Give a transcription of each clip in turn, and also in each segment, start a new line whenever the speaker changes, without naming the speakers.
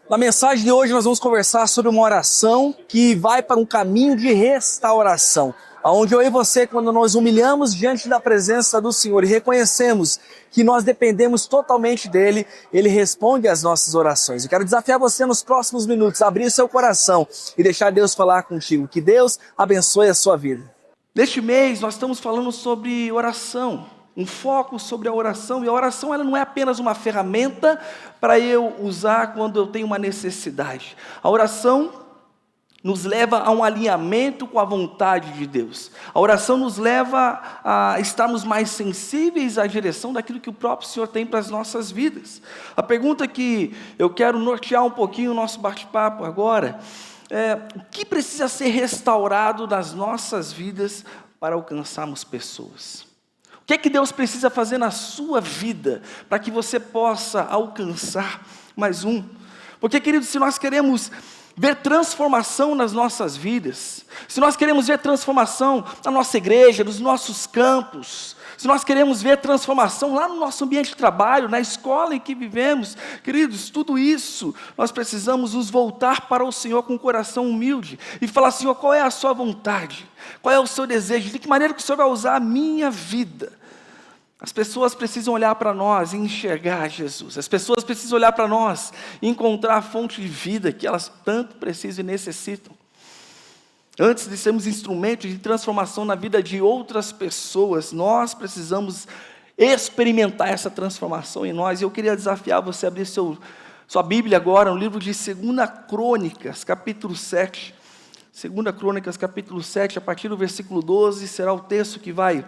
Na mensagem de hoje nós vamos conversar sobre uma oração que vai para um caminho de restauração, onde eu e você, quando nós humilhamos diante da presença do Senhor e reconhecemos que nós dependemos totalmente dEle, Ele responde às nossas orações. Eu quero desafiar você nos próximos minutos a abrir seu coração e deixar Deus falar contigo. Que Deus abençoe a sua vida. Neste mês nós estamos falando sobre oração. Um foco sobre a oração, e a oração ela não é apenas uma ferramenta para eu usar quando eu tenho uma necessidade. A oração nos leva a um alinhamento com a vontade de Deus. A oração nos leva a estarmos mais sensíveis à direção daquilo que o próprio Senhor tem para as nossas vidas. A pergunta que eu quero nortear um pouquinho o nosso bate-papo agora é: o que precisa ser restaurado nas nossas vidas para alcançarmos pessoas? O que é que Deus precisa fazer na sua vida para que você possa alcançar mais um? Porque, queridos, se nós queremos ver transformação nas nossas vidas, se nós queremos ver transformação na nossa igreja, nos nossos campos, se nós queremos ver transformação lá no nosso ambiente de trabalho, na escola em que vivemos, queridos, tudo isso, nós precisamos nos voltar para o Senhor com um coração humilde e falar: Senhor, qual é a sua vontade? Qual é o seu desejo? De que maneira que o Senhor vai usar a minha vida? As pessoas precisam olhar para nós e enxergar Jesus. As pessoas precisam olhar para nós e encontrar a fonte de vida que elas tanto precisam e necessitam. Antes de sermos instrumentos de transformação na vida de outras pessoas, nós precisamos experimentar essa transformação em nós. E eu queria desafiar você a abrir sua Bíblia agora, no livro de 2 Crônicas, capítulo 7. 2 Crônicas, capítulo 7, a partir do versículo 12, será o texto que vai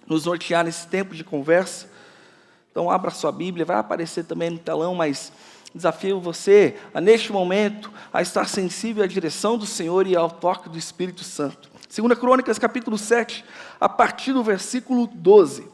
nos nortear nesse tempo de conversa. Então abra sua Bíblia, vai aparecer também no telão, mas desafio você, neste momento, a estar sensível à direção do Senhor e ao toque do Espírito Santo. 2 Crônicas, capítulo 7, a partir do versículo 12.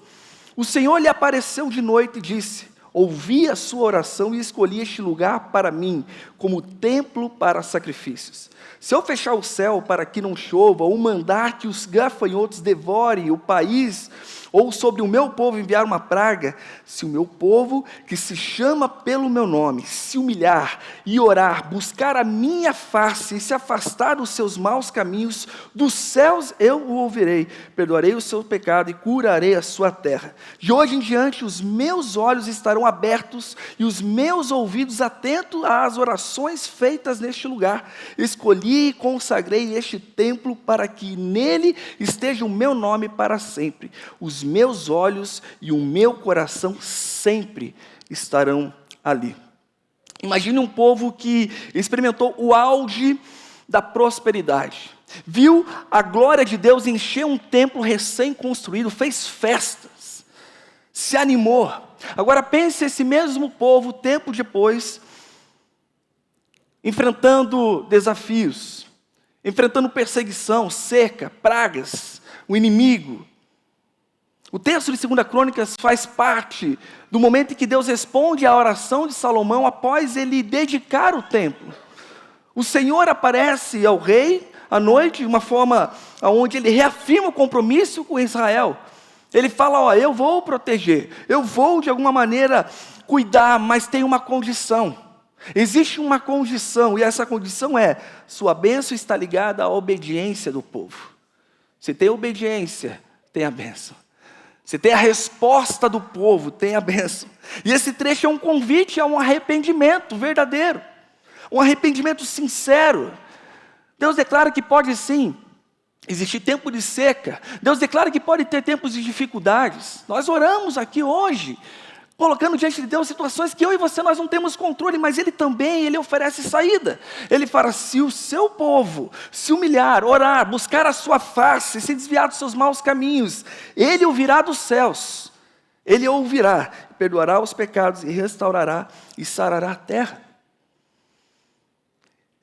O Senhor lhe apareceu de noite e disse: ouvi a sua oração e escolhi este lugar para mim, como templo para sacrifícios. Se eu fechar o céu para que não chova, ou mandar que os gafanhotos devorem o país, ou sobre o meu povo enviar uma praga, se o meu povo, que se chama pelo meu nome, se humilhar e orar, buscar a minha face e se afastar dos seus maus caminhos, dos céus eu o ouvirei, perdoarei o seu pecado e curarei a sua terra. De hoje em diante os meus olhos estarão abertos e os meus ouvidos atentos às orações feitas neste lugar. Escolhi e consagrei este templo para que nele esteja o meu nome para sempre. Os meus olhos e o meu coração sempre estarão ali. Imagine um povo que experimentou o auge da prosperidade. Viu a glória de Deus encher um templo recém-construído, fez festas, se animou. Agora pense esse mesmo povo, tempo depois, enfrentando desafios, enfrentando perseguição, seca, pragas, o inimigo. O texto de 2 Crônicas faz parte do momento em que Deus responde à oração de Salomão após ele dedicar o templo. O Senhor aparece ao rei à noite de uma forma onde ele reafirma o compromisso com Israel. Ele fala: eu vou proteger, eu vou de alguma maneira cuidar, mas tem uma condição. Existe uma condição, e essa condição é: sua bênção está ligada à obediência do povo. Se tem obediência, tem a bênção. Se tem a resposta do povo, tem a bênção. E esse trecho é um convite a um arrependimento verdadeiro, um arrependimento sincero. Deus declara que pode sim existir tempo de seca. Deus declara que pode ter tempos de dificuldades. Nós oramos aqui hoje, colocando diante de Deus situações que eu e você nós não temos controle, mas Ele também, Ele oferece saída. Ele fala: se o seu povo se humilhar, orar, buscar a sua face, se desviar dos seus maus caminhos, Ele ouvirá dos céus, Ele ouvirá, perdoará os pecados e restaurará e sarará a terra.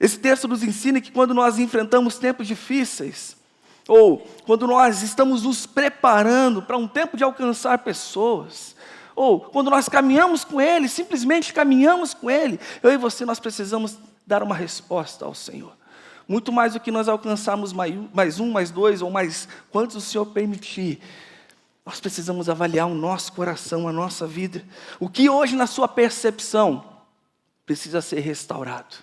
Esse texto nos ensina que quando nós enfrentamos tempos difíceis, ou quando nós estamos nos preparando para um tempo de alcançar pessoas, ou quando nós caminhamos com Ele, simplesmente caminhamos com Ele, eu e você, nós precisamos dar uma resposta ao Senhor. Muito mais do que nós alcançarmos mais um, mais dois, ou mais quantos o Senhor permitir. Nós precisamos avaliar o nosso coração, a nossa vida. O que hoje, na sua percepção, precisa ser restaurado.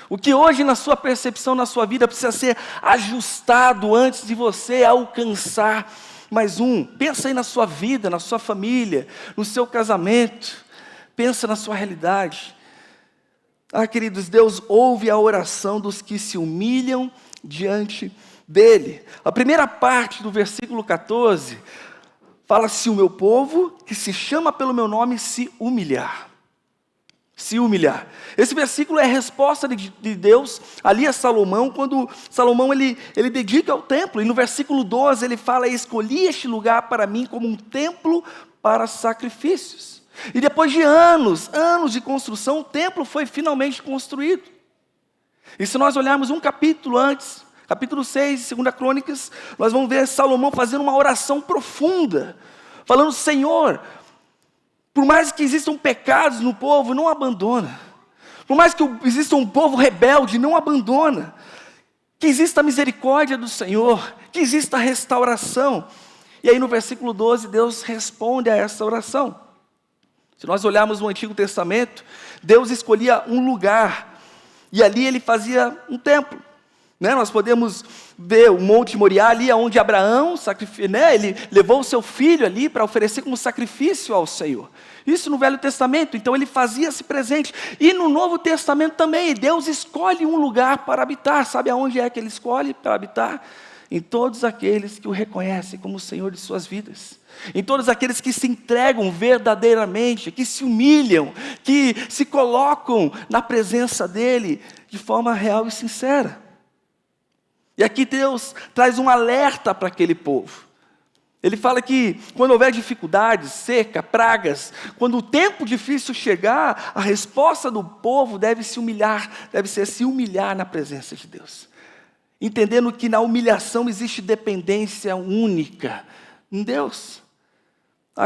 O que hoje na sua percepção, na sua vida, precisa ser ajustado antes de você alcançar mais um. Pensa aí na sua vida, na sua família, no seu casamento. Pensa na sua realidade. Queridos, Deus ouve a oração dos que se humilham diante dele. A primeira parte do versículo 14 fala: se o meu povo, que se chama pelo meu nome, se humilhar. Se humilhar. Esse versículo é a resposta de Deus ali a Salomão, quando Salomão ele dedica ao templo. E no versículo 12 ele fala: escolhi este lugar para mim como um templo para sacrifícios. E depois de anos de construção, o templo foi finalmente construído. E se nós olharmos um capítulo antes, capítulo 6, 2 Crônicas, nós vamos ver Salomão fazendo uma oração profunda, falando: Senhor, por mais que existam pecados no povo, não abandona. Por mais que exista um povo rebelde, não abandona. Que exista a misericórdia do Senhor, que exista a restauração. E aí no versículo 12, Deus responde a essa oração. Se nós olharmos no Antigo Testamento, Deus escolhia um lugar, e ali ele fazia um templo. Nós podemos ver o Monte Moriá ali, onde Abraão ele levou o seu filho ali para oferecer como sacrifício ao Senhor. Isso no Velho Testamento, então ele fazia-se presente. E no Novo Testamento também, Deus escolhe um lugar para habitar. Sabe aonde é que ele escolhe para habitar? Em todos aqueles que o reconhecem como o Senhor de suas vidas. Em todos aqueles que se entregam verdadeiramente, que se humilham, que se colocam na presença dEle de forma real e sincera. E aqui Deus traz um alerta para aquele povo. Ele fala que quando houver dificuldades, seca, pragas, quando o tempo difícil chegar, a resposta do povo deve ser se humilhar na presença de Deus. Entendendo que na humilhação existe dependência única em Deus.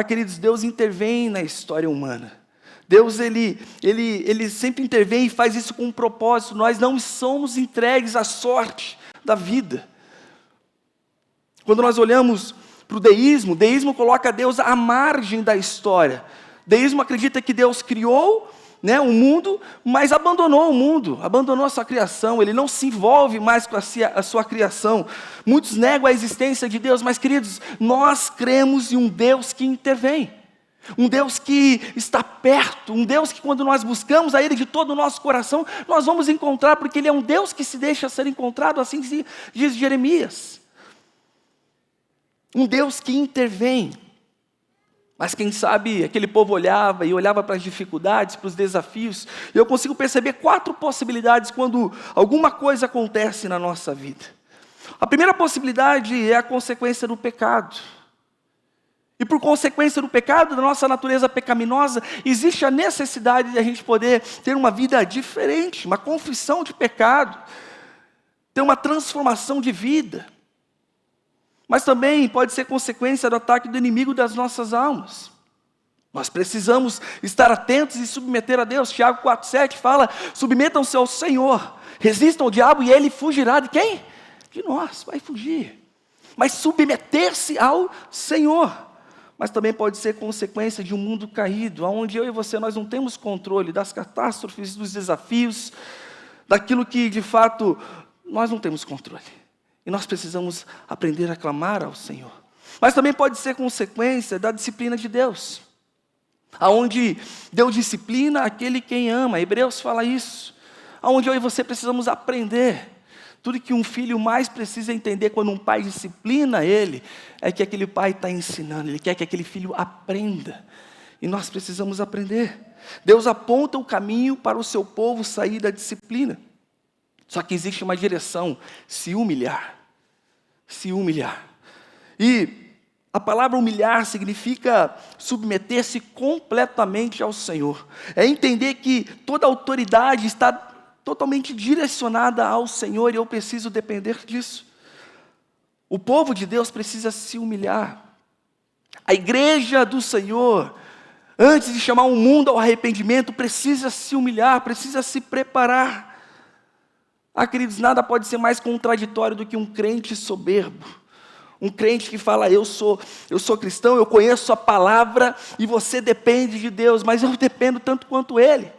Queridos, Deus intervém na história humana. Deus, ele sempre intervém e faz isso com um propósito. Nós não somos entregues à sorte da vida. Quando nós olhamos para o deísmo coloca Deus à margem da história. Deísmo acredita que Deus criou o mundo, mas abandonou o mundo, abandonou a sua criação. Ele não se envolve mais com a sua criação. Muitos negam a existência de Deus, mas queridos, nós cremos em um Deus que intervém. Um Deus que está perto, um Deus que quando nós buscamos a Ele de todo o nosso coração, nós vamos encontrar, porque Ele é um Deus que se deixa ser encontrado, assim diz Jeremias. Um Deus que intervém. Mas quem sabe aquele povo olhava para as dificuldades, para os desafios, e eu consigo perceber 4 possibilidades quando alguma coisa acontece na nossa vida. A primeira possibilidade é a consequência do pecado. E por consequência do pecado, da nossa natureza pecaminosa, existe a necessidade de a gente poder ter uma vida diferente, uma confissão de pecado, ter uma transformação de vida. Mas também pode ser consequência do ataque do inimigo das nossas almas. Nós precisamos estar atentos e submeter a Deus. Tiago 4,7 fala: submetam-se ao Senhor, resistam ao diabo e ele fugirá de quem? De nós, vai fugir. Mas submeter-se ao Senhor. Mas também pode ser consequência de um mundo caído, onde eu e você, nós não temos controle das catástrofes, dos desafios, daquilo que de fato nós não temos controle. E nós precisamos aprender a clamar ao Senhor. Mas também pode ser consequência da disciplina de Deus. Aonde Deus disciplina aquele quem ama. Hebreus fala isso. Aonde eu e você precisamos aprender. Tudo que um filho mais precisa entender quando um pai disciplina ele, é que aquele pai está ensinando. Ele quer que aquele filho aprenda. E nós precisamos aprender. Deus aponta o caminho para o seu povo sair da disciplina. Só que existe uma direção: se humilhar. Se humilhar. E a palavra humilhar significa submeter-se completamente ao Senhor. É entender que toda autoridade está totalmente direcionada ao Senhor e eu preciso depender disso. O povo de Deus precisa se humilhar. A igreja do Senhor, antes de chamar o mundo ao arrependimento, precisa se humilhar, precisa se preparar. Queridos, nada pode ser mais contraditório do que um crente soberbo. Um crente que fala: eu sou cristão, eu conheço a palavra e você depende de Deus, mas eu dependo tanto quanto ele.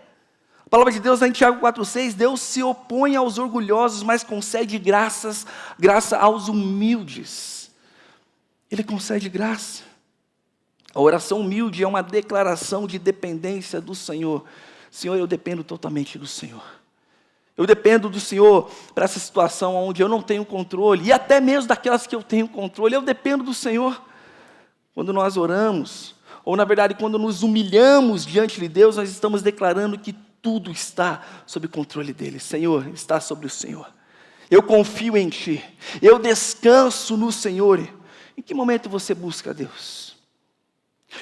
A palavra de Deus, lá em Tiago 4,6, Deus se opõe aos orgulhosos, mas concede graça aos humildes. Ele concede graça. A oração humilde é uma declaração de dependência do Senhor. Senhor, eu dependo totalmente do Senhor. Eu dependo do Senhor para essa situação onde eu não tenho controle, e até mesmo daquelas que eu tenho controle, eu dependo do Senhor. Quando nós oramos, ou na verdade quando nos humilhamos diante de Deus, nós estamos declarando que tudo está sob controle dEle. Senhor, está sobre o Senhor. Eu confio em Ti, eu descanso no Senhor. Em que momento você busca Deus?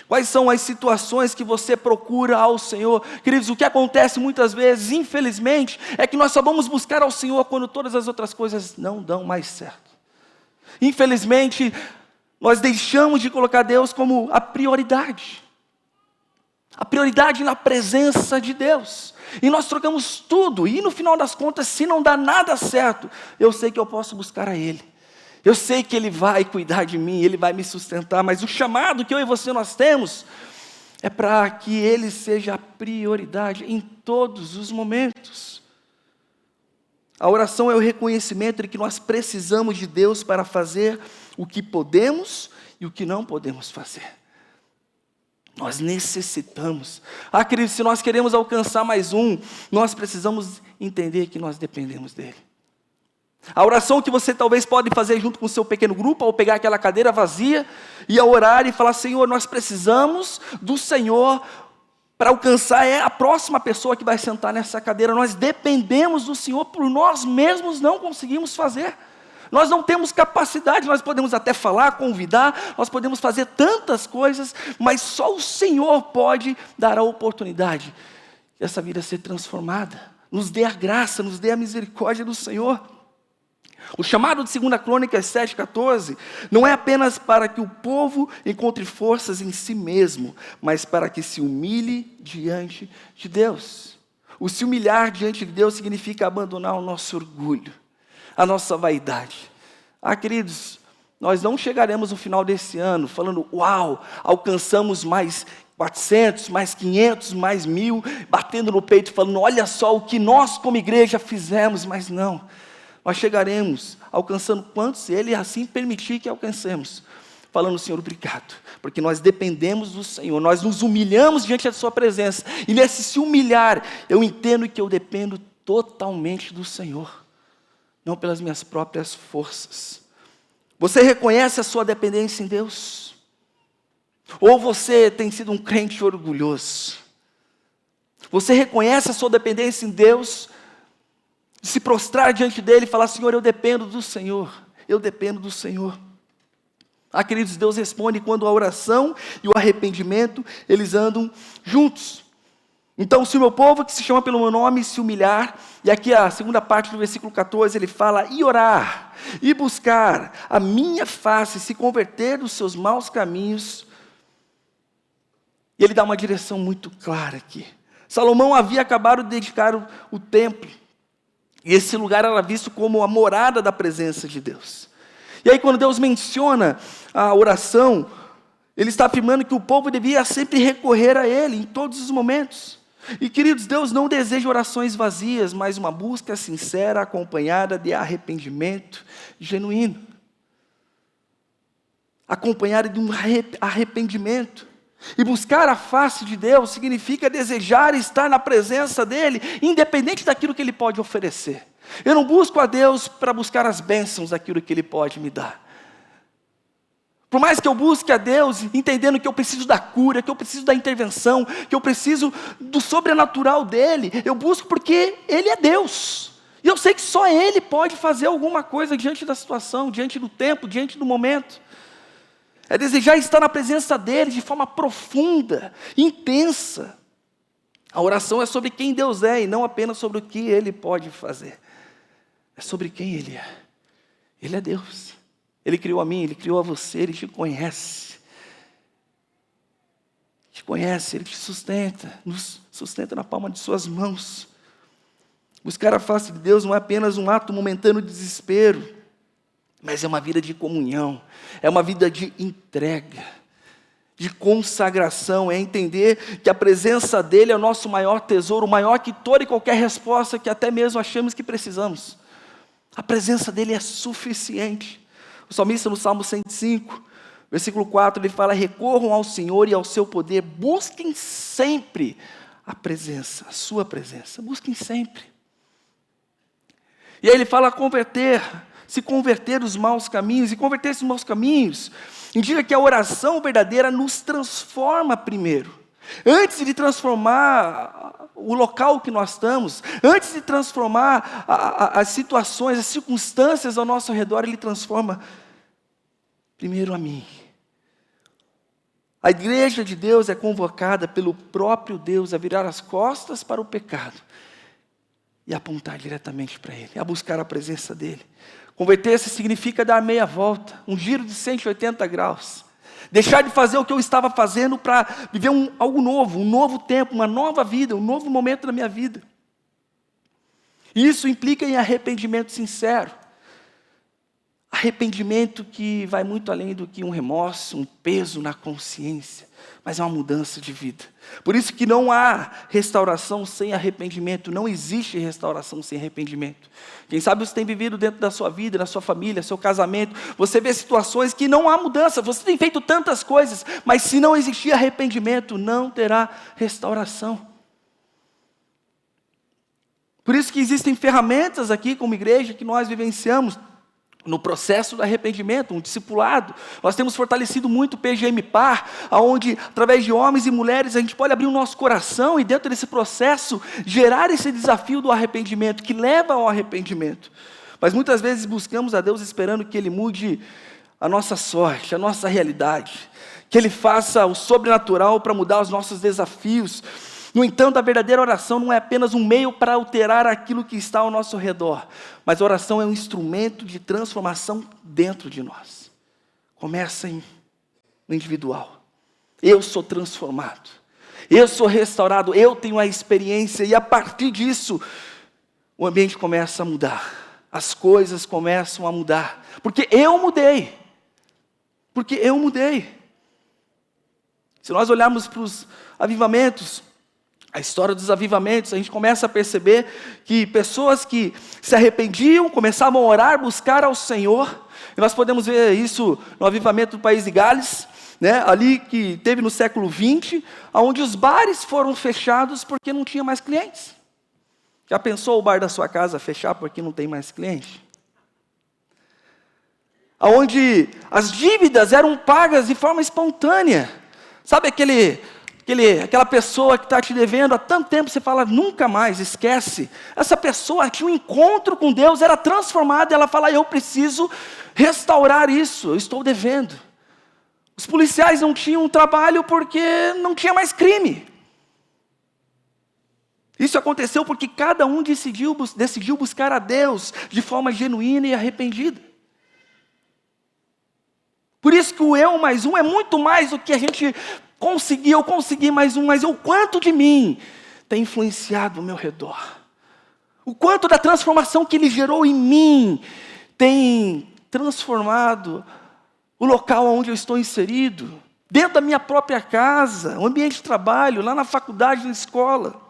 Quais são as situações que você procura ao Senhor? Queridos, o que acontece muitas vezes, infelizmente, é que nós só vamos buscar ao Senhor quando todas as outras coisas não dão mais certo. Infelizmente, nós deixamos de colocar Deus como a prioridade. A prioridade na presença de Deus. E nós trocamos tudo, e no final das contas, se não dá nada certo, eu sei que eu posso buscar a Ele. Eu sei que Ele vai cuidar de mim, Ele vai me sustentar, mas o chamado que eu e você nós temos é para que Ele seja a prioridade em todos os momentos. A oração é o reconhecimento de que nós precisamos de Deus para fazer o que podemos e o que não podemos fazer. Nós necessitamos. Queridos, se nós queremos alcançar mais um, nós precisamos entender que nós dependemos dEle. A oração que você talvez pode fazer junto com o seu pequeno grupo, ao pegar aquela cadeira vazia, e a orar e falar, Senhor, nós precisamos do Senhor para alcançar a próxima pessoa que vai sentar nessa cadeira. Nós dependemos do Senhor, por nós mesmos não conseguimos fazer. Nós não temos capacidade, nós podemos até falar, convidar, nós podemos fazer tantas coisas, mas só o Senhor pode dar a oportunidade de essa vida ser transformada. Nos dê a graça, nos dê a misericórdia do Senhor. O chamado de 2 Crônicas 7,14 não é apenas para que o povo encontre forças em si mesmo, mas para que se humilhe diante de Deus. O se humilhar diante de Deus significa abandonar o nosso orgulho, a nossa vaidade. Queridos, nós não chegaremos no final desse ano falando, uau, alcançamos mais 400, mais 500, mais 1000, batendo no peito, falando, olha só o que nós como igreja fizemos, mas não. Nós chegaremos alcançando quantos Ele assim permitir que alcancemos. Falando, Senhor, obrigado, porque nós dependemos do Senhor, nós nos humilhamos diante da Sua presença. E nesse se humilhar, eu entendo que eu dependo totalmente do Senhor, não pelas minhas próprias forças. Você reconhece a sua dependência em Deus? Ou você tem sido um crente orgulhoso? Você reconhece a sua dependência em Deus? De se prostrar diante dEle e falar, Senhor, eu dependo do Senhor, eu dependo do Senhor. Queridos, Deus responde quando a oração e o arrependimento, eles andam juntos. Então, se o meu povo que se chama pelo meu nome se humilhar, e aqui a segunda parte do versículo 14, ele fala, e orar, e buscar a minha face, se converter dos seus maus caminhos, e ele dá uma direção muito clara aqui. Salomão havia acabado de dedicar o templo, e esse lugar era visto como a morada da presença de Deus. E aí quando Deus menciona a oração, Ele está afirmando que o povo devia sempre recorrer a Ele, em todos os momentos. E queridos, Deus não deseja orações vazias, mas uma busca sincera, acompanhada de arrependimento genuíno. Acompanhada de um arrependimento. E buscar a face de Deus significa desejar estar na presença dEle, independente daquilo que Ele pode oferecer. Eu não busco a Deus para buscar as bênçãos daquilo que Ele pode me dar. Por mais que eu busque a Deus, entendendo que eu preciso da cura, que eu preciso da intervenção, que eu preciso do sobrenatural dEle, eu busco porque Ele é Deus. E eu sei que só Ele pode fazer alguma coisa diante da situação, diante do tempo, diante do momento. É desejar estar na presença dEle de forma profunda, intensa. A oração é sobre quem Deus é e não apenas sobre o que Ele pode fazer. É sobre quem Ele é. Ele é Deus. Ele criou a mim, Ele criou a você, Ele te conhece. Te conhece, Ele te sustenta, nos sustenta na palma de suas mãos. Buscar a face de Deus não é apenas um ato momentâneo de desespero, mas é uma vida de comunhão, é uma vida de entrega, de consagração, é entender que a presença dele é o nosso maior tesouro, maior que toda e qualquer resposta que até mesmo achamos que precisamos. A presença dele é suficiente. O salmista no Salmo 105, versículo 4, ele fala: recorram ao Senhor e ao seu poder, busquem sempre a presença, a sua presença, busquem sempre. E aí ele fala se converter dos maus caminhos, e converter esses maus caminhos indica que a oração verdadeira nos transforma primeiro. Antes de transformar o local que nós estamos, antes de transformar as situações, as circunstâncias ao nosso redor, ele transforma primeiro a mim. A igreja de Deus é convocada pelo próprio Deus a virar as costas para o pecado e apontar diretamente para Ele, a buscar a presença dEle. Converter-se significa dar meia volta, um giro de 180 graus. Deixar de fazer o que eu estava fazendo para viver algo novo, um novo tempo, uma nova vida, um novo momento da minha vida. E isso implica em arrependimento sincero. Arrependimento que vai muito além do que um remorso, um peso na consciência, mas é uma mudança de vida. Por isso que não há restauração sem arrependimento, não existe restauração sem arrependimento. Quem sabe você tem vivido dentro da sua vida, na sua família, seu casamento, você vê situações que não há mudança, você tem feito tantas coisas, mas se não existir arrependimento, não terá restauração. Por isso que existem ferramentas aqui como igreja que nós vivenciamos no processo do arrependimento, um discipulado. Nós temos fortalecido muito o PGM Par, onde através de homens e mulheres a gente pode abrir o nosso coração e dentro desse processo gerar esse desafio do arrependimento, que leva ao arrependimento. Mas muitas vezes buscamos a Deus esperando que Ele mude a nossa sorte, a nossa realidade, que Ele faça o sobrenatural para mudar os nossos desafios. No entanto, a verdadeira oração não é apenas um meio para alterar aquilo que está ao nosso redor, mas a oração é um instrumento de transformação dentro de nós. Começa no individual. Eu sou transformado, eu sou restaurado, eu tenho a experiência, e a partir disso, o ambiente começa a mudar, as coisas começam a mudar, porque eu mudei. Se nós olharmos para os avivamentos, a história dos avivamentos, a gente começa a perceber que pessoas que se arrependiam, começavam a orar, buscar ao Senhor, e nós podemos ver isso no avivamento do país de Gales, ali que teve no século XX, onde os bares foram fechados porque não tinha mais clientes. Já pensou o bar da sua casa fechar porque não tem mais cliente? Onde as dívidas eram pagas de forma espontânea. Sabe aquela pessoa que está te devendo há tanto tempo, você fala, nunca mais, esquece. Essa pessoa tinha um encontro com Deus, era transformada, e ela fala, eu preciso restaurar isso, eu estou devendo. Os policiais não tinham trabalho porque não tinha mais crime. Isso aconteceu porque cada um decidiu buscar a Deus de forma genuína e arrependida. Por isso que o eu mais um é muito mais do que a gente eu consegui mais um, mas o quanto de mim tem influenciado ao meu redor. O quanto da transformação que Ele gerou em mim tem transformado o local onde eu estou inserido, dentro da minha própria casa, o ambiente de trabalho, lá na faculdade, na escola.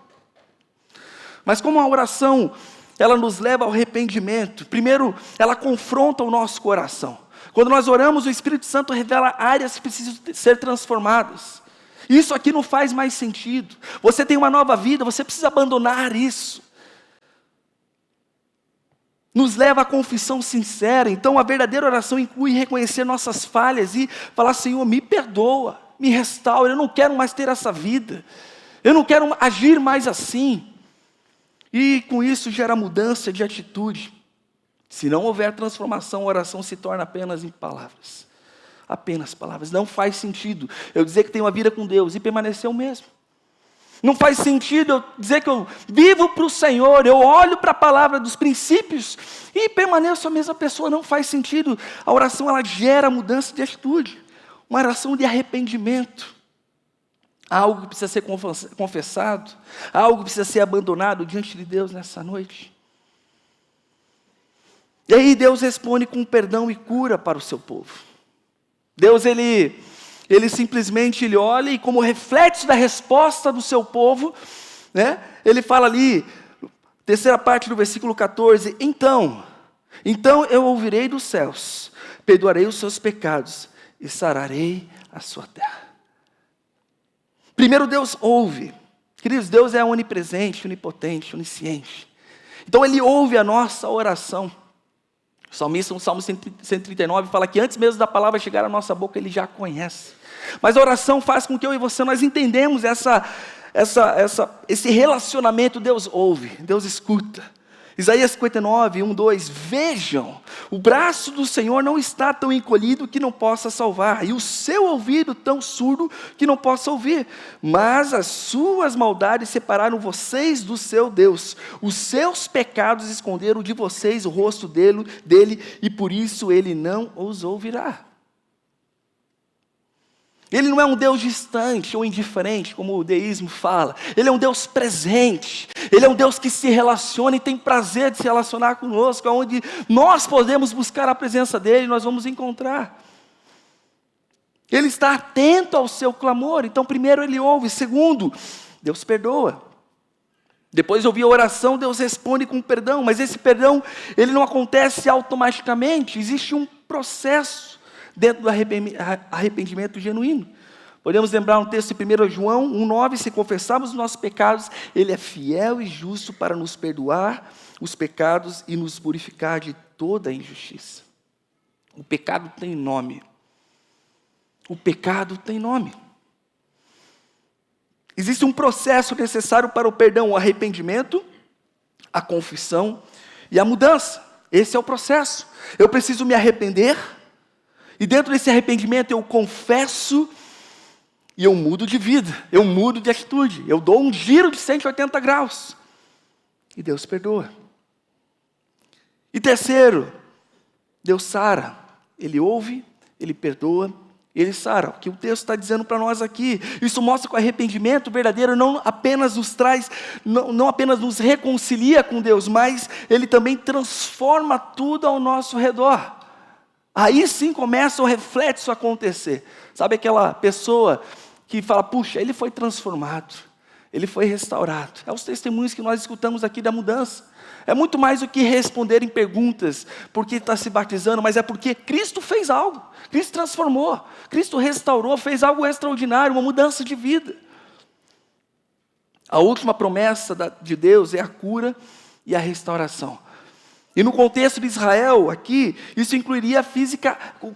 Mas como a oração, ela nos leva ao arrependimento, primeiro, ela confronta o nosso coração. Quando nós oramos, o Espírito Santo revela áreas que precisam ser transformadas. Isso aqui não faz mais sentido. Você tem uma nova vida, você precisa abandonar isso. Nos leva à confissão sincera. Então a verdadeira oração inclui reconhecer nossas falhas e falar, Senhor, me perdoa, me restaura, eu não quero mais ter essa vida. Eu não quero agir mais assim. E com isso gera mudança de atitude. Se não houver transformação, a oração se torna apenas em palavras. Apenas palavras. Não faz sentido eu dizer que tenho uma vida com Deus e permanecer o mesmo. Não faz sentido eu dizer que eu vivo para o Senhor, eu olho para a palavra dos princípios e permaneço a mesma pessoa. Não faz sentido. A oração, ela gera mudança de atitude. Uma oração de arrependimento. Algo que precisa ser confessado. Algo que precisa ser abandonado diante de Deus nessa noite. E aí Deus responde com perdão e cura para o seu povo. Deus, Ele ele simplesmente olha e, como reflexo da resposta do seu povo, né, ele fala ali, terceira parte do versículo 14, então eu ouvirei dos céus, perdoarei os seus pecados e sararei a sua terra. Primeiro Deus ouve. Queridos, Deus é onipresente, onipotente, onisciente. Então Ele ouve a nossa oração. O salmista, no Salmo 139, fala que antes mesmo da palavra chegar à nossa boca, Ele já conhece. Mas a oração faz com que eu e você, nós entendemos esse relacionamento. Deus ouve, Deus escuta. Isaías 59, 1, 2, vejam, o braço do Senhor não está tão encolhido que não possa salvar, e o seu ouvido tão surdo que não possa ouvir, mas as suas maldades separaram vocês do seu Deus, os seus pecados esconderam de vocês o rosto dele, e por isso ele não os ouvirá. Ele não é um Deus distante ou indiferente, como o deísmo fala. Ele é um Deus presente. Ele é um Deus que se relaciona e tem prazer de se relacionar conosco, onde nós podemos buscar a presença dEle, nós vamos encontrar. Ele está atento ao seu clamor. Então, primeiro, Ele ouve. Segundo, Deus perdoa. Depois de ouvir a oração, Deus responde com perdão. Mas esse perdão, ele não acontece automaticamente. Existe um processo dentro do arrependimento genuíno. Podemos lembrar um texto de 1 João 1,9, se confessarmos os nossos pecados, Ele é fiel e justo para nos perdoar os pecados e nos purificar de toda injustiça. O pecado tem nome. O pecado tem nome. Existe um processo necessário para o perdão, o arrependimento, a confissão e a mudança. Esse é o processo. Eu preciso me arrepender, e dentro desse arrependimento eu confesso e eu mudo de vida, eu mudo de atitude, eu dou um giro de 180 graus. E Deus perdoa. E terceiro, Deus sara. Ele ouve, Ele perdoa, Ele sara. O que o texto está dizendo para nós aqui, isso mostra que o arrependimento verdadeiro não apenas nos traz, não apenas nos reconcilia com Deus, mas Ele também transforma tudo ao nosso redor. Aí sim começa o reflexo a acontecer. Sabe aquela pessoa que fala, puxa, ele foi transformado, ele foi restaurado. É os testemunhos que nós escutamos aqui da mudança. É muito mais do que responderem perguntas, porque está se batizando, mas é porque Cristo fez algo. Cristo transformou, Cristo restaurou, fez algo extraordinário, uma mudança de vida. A última promessa de Deus é a cura e a restauração. E no contexto de Israel, aqui, isso incluiria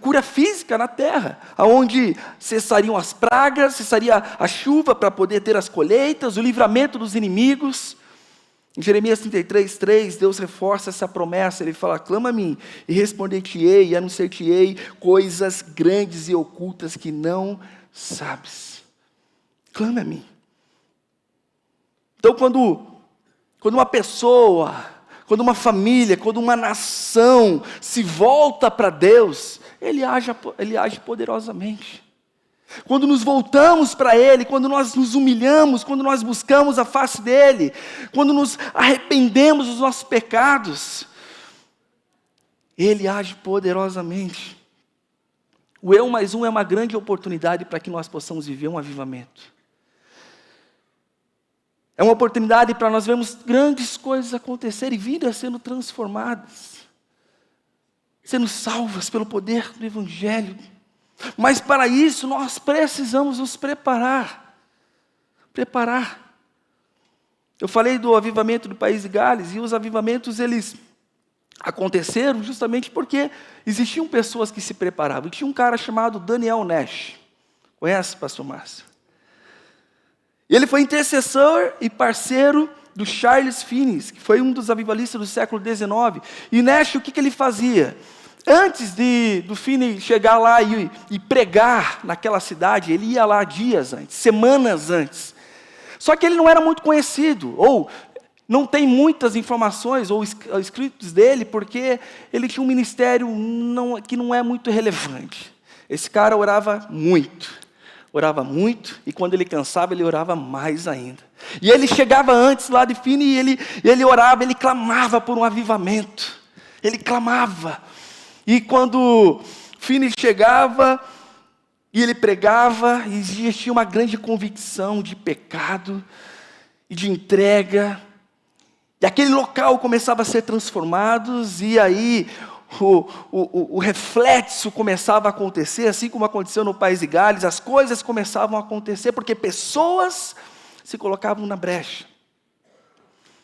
cura física na terra, onde cessariam as pragas, cessaria a chuva para poder ter as colheitas, o livramento dos inimigos. Em Jeremias 33:3, Deus reforça essa promessa, Ele fala, clama a mim, e responder-te-ei, e anunciar-te-ei coisas grandes e ocultas que não sabes. Clama a mim. Então, quando uma pessoa, quando uma família, quando uma nação se volta para Deus, Ele age poderosamente. Quando nos voltamos para Ele, quando nós nos humilhamos, quando nós buscamos a face dEle, quando nos arrependemos dos nossos pecados, Ele age poderosamente. O Eu mais Um é uma grande oportunidade para que nós possamos viver um avivamento. É uma oportunidade para nós vermos grandes coisas acontecerem, vidas sendo transformadas, sendo salvas pelo poder do Evangelho. Mas para isso nós precisamos nos preparar. Eu falei do avivamento do país de Gales, e os avivamentos eles aconteceram justamente porque existiam pessoas que se preparavam. E tinha um cara chamado Daniel Nash. Conhece, pastor Márcio? Ele foi intercessor e parceiro do Charles Finney, que foi um dos avivalistas do século XIX. E Nash, o que ele fazia? Antes do Finney chegar lá e pregar naquela cidade, ele ia lá dias antes, semanas antes. Só que ele não era muito conhecido, ou não tem muitas informações ou escritos dele, porque ele tinha um ministério que não é muito relevante. Esse cara orava muito, e quando ele cansava, ele orava mais ainda. E ele chegava antes lá de Finney, e ele orava, ele clamava por um avivamento. Ele clamava. E quando Finney chegava,
E ele pregava e existia uma grande convicção de pecado e de entrega. E aquele local começava a ser transformado, e aí o reflexo começava a acontecer, assim como aconteceu no País de Gales, as coisas começavam a acontecer, porque pessoas se colocavam na brecha.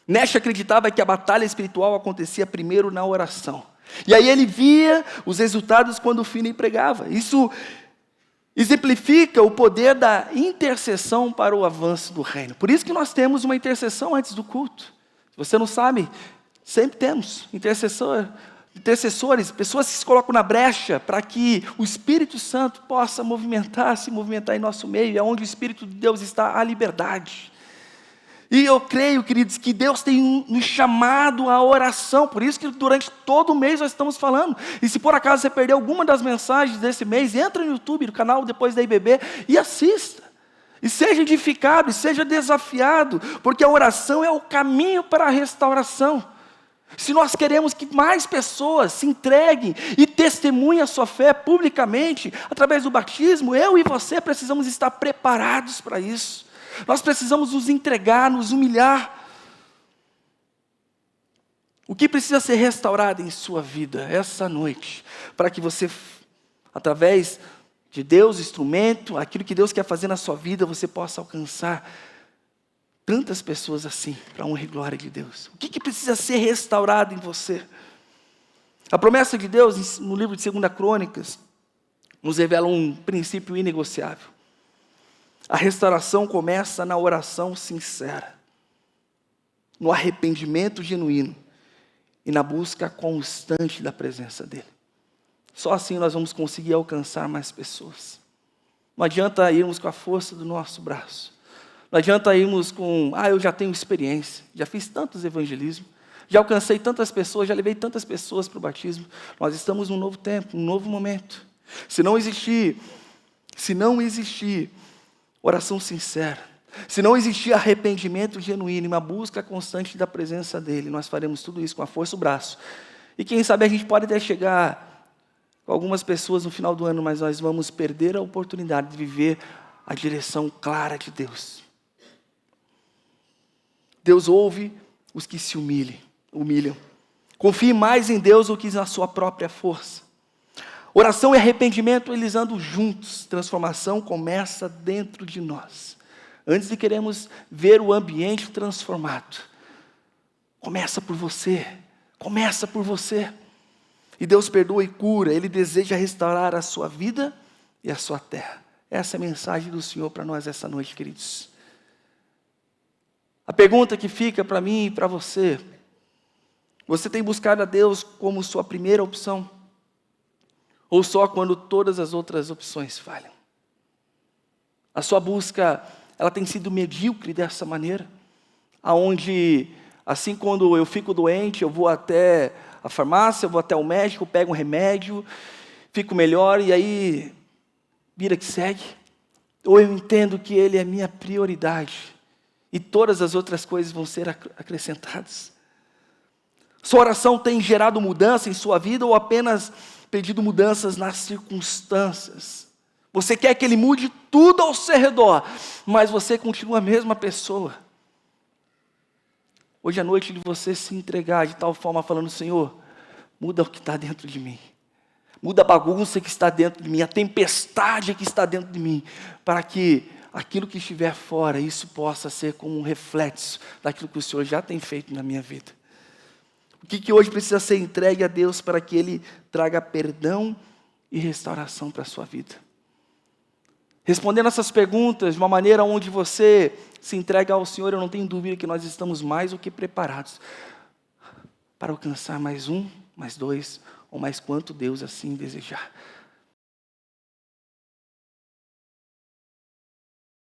Nash acreditava que a batalha espiritual acontecia primeiro na oração. E aí ele via os resultados quando o Finney pregava. Isso exemplifica o poder da intercessão para o avanço do reino. Por isso que nós temos uma intercessão antes do culto. Se você não sabe, sempre temos intercessores, pessoas que se colocam na brecha para que o Espírito Santo possa se movimentar em nosso meio, é onde o Espírito de Deus está, a liberdade. E eu creio, queridos, que Deus tem nos chamado à oração, por isso que durante todo o mês nós estamos falando. E se por acaso você perdeu alguma das mensagens desse mês, entra no YouTube, no canal Depois da IBB, e assista. E seja edificado, e seja desafiado, porque a oração é o caminho para a restauração. Se nós queremos que mais pessoas se entreguem e testemunhem a sua fé publicamente, através do batismo, eu e você precisamos estar preparados para isso. Nós precisamos nos entregar, nos humilhar. O que precisa ser restaurado em sua vida essa noite, para que você, através de Deus, instrumento, aquilo que Deus quer fazer na sua vida, você possa alcançar tantas pessoas assim, para a honra e glória de Deus. O que precisa ser restaurado em você? A promessa de Deus, no livro de 2 Crônicas, nos revela um princípio inegociável. A restauração começa na oração sincera, no arrependimento genuíno e na busca constante da presença dEle. Só assim nós vamos conseguir alcançar mais pessoas. Não adianta irmos com a força do nosso braço. Não adianta irmos com, eu já tenho experiência, já fiz tantos evangelismos, já alcancei tantas pessoas, já levei tantas pessoas para o batismo. Nós estamos num novo tempo, num novo momento. Se não existir oração sincera, se não existir arrependimento genuíno e uma busca constante da presença dEle, nós faremos tudo isso com a força do braço. E quem sabe a gente pode até chegar com algumas pessoas no final do ano, mas nós vamos perder a oportunidade de viver a direção clara de Deus. Deus ouve os que se humilham. Confie mais em Deus do que na sua própria força. Oração e arrependimento, eles andam juntos. Transformação começa dentro de nós. Antes de queremos ver o ambiente transformado, começa por você. Começa por você. E Deus perdoa e cura. Ele deseja restaurar a sua vida e a sua terra. Essa é a mensagem do Senhor para nós essa noite, queridos. A pergunta que fica para mim e para você: você tem buscado a Deus como sua primeira opção? Ou só quando todas as outras opções falham? A sua busca, ela tem sido medíocre dessa maneira? Aonde, assim, quando eu fico doente, eu vou até a farmácia, eu vou até o médico, pego um remédio, fico melhor e aí vira que segue? Ou eu entendo que Ele é minha prioridade e todas as outras coisas vão ser acrescentadas? Sua oração tem gerado mudança em sua vida ou apenas pedido mudanças nas circunstâncias? Você quer que Ele mude tudo ao seu redor, mas você continua a mesma pessoa. Hoje é noite de você se entregar de tal forma, falando: Senhor, muda o que está dentro de mim. Muda a bagunça que está dentro de mim, a tempestade que está dentro de mim, para que aquilo que estiver fora, isso possa ser como um reflexo daquilo que o Senhor já tem feito na minha vida. O que hoje precisa ser entregue a Deus para que Ele traga perdão e restauração para a sua vida? Respondendo essas perguntas de uma maneira onde você se entrega ao Senhor, eu não tenho dúvida que nós estamos mais do que preparados para alcançar mais um, mais dois, ou mais quanto Deus assim desejar.